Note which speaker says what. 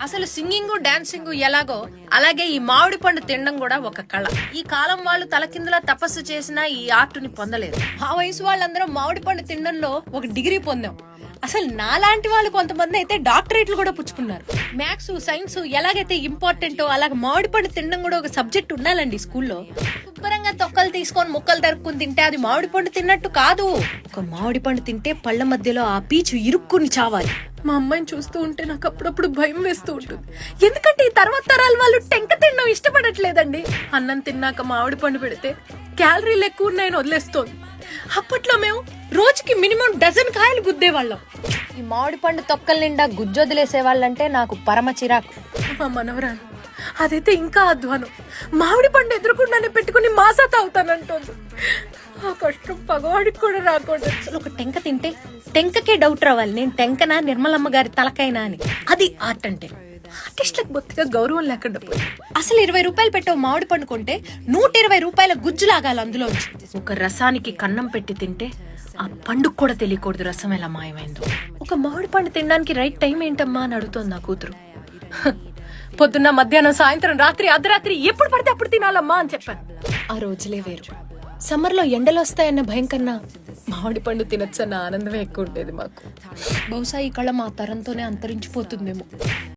Speaker 1: అసలు singing dancing ఎలాగో అలాగే ఈ మామిడి పండు తినడం కూడా ఒక కళ. ఈ కాలం వాళ్ళు తలకిందులా తపస్సు చేసినా ఈ ఆర్టుని పొందలేదు. ఆ వయసు వాళ్ళందరూ మామిడి పండు తినడంలో ఒక డిగ్రీ పొందాం. అసలు నాలాంటి వాళ్ళు కొంతమంది అయితే డాక్టరేట్లు కూడా పుచ్చుకున్నారు. మ్యాథ్స్ సైన్స్ ఎలాగైతే ఇంపార్టెంటో అలాగే మామిడి పండు తినడం కూడా ఒక సబ్జెక్ట్ ఉండాలండి స్కూల్లో. శుభ్రంగా తొక్కలు తీసుకొని ముక్కలు తరుక్కుని తింటే అది మామిడి పండు తిన్నట్టు కాదు. ఒక మామిడి పండు తింటే పళ్ళ మధ్యలో ఆ పీచు ఇరుక్కుని చావాలి. మా అమ్మాయిని చూస్తూ ఉంటే నాకు అప్పుడప్పుడు భయం వేస్తూ ఉంటుంది. ఎందుకంటే ఈ తర్వాత తరాల వాళ్ళు టెంక తినడం ఇష్టపడట్లేదండి. అన్నం తిన్నాక మామిడి పండు పెడితే క్యాలరీలు ఎక్కువ ఉన్నాయని వదిలేస్తోంది. అప్పట్లో మేము రోజుకి మినిమం డజన్ కాయలు గుద్దేవాళ్ళం. ఈ మామిడి పండు తొక్కల నిండా గుజ్జొదిలేసే వాళ్ళంటే నాకు పరమ చిరాకు. మా మనవరాలు అదైతే ఇంకా అధ్వానం. మామిడి పండు ఎదురుకుండానే పెట్టుకుని మాసా తాగుతానంటోంది. ఆ కష్టం పగవాడికి కూడా రాకూడదు. అసలు ఒక టెంక తింటే టెంకకే డౌట్ రావాలి, నేను టెంకనా నిర్మలమ్మ గారి తలకైనా అని. అది ఆర్ట్ అంటే. ఆర్టిస్ట్లకు బొత్తిగా గౌరవం లేకుండా పోయింది. అసలు 20 రూపాయలు పెట్టే మామిడి పండు కొంటే 120 రూపాయల గుజ్జు లాగాలి అందులో. ఒక రసానికి కన్నం పెట్టి తింటే ఆ పండుగ కూడా తెలియకూడదు రసం ఎలా మాయమైందో. ఒక మామిడి పండు తినడానికి రైట్ టైం ఏంటమ్మా అని అడుగుతోంది నా కూతురు. పొద్దున్న మధ్యాహ్నం సాయంత్రం రాత్రి అర్ధరాత్రి ఎప్పుడు పడితే అప్పుడు తినాలమ్మా అని చెప్పాను. ఆ రోజులే వేరు. సమ్మర్ లో ఎండలు వస్తాయన్న భయం కన్నా మామిడి పండు తినొచ్చన్న ఆనందమే ఎక్కువ ఉండేది మాకు. బహుశా ఈ కళ మా తరంతోనే అంతరించిపోతుందేమో.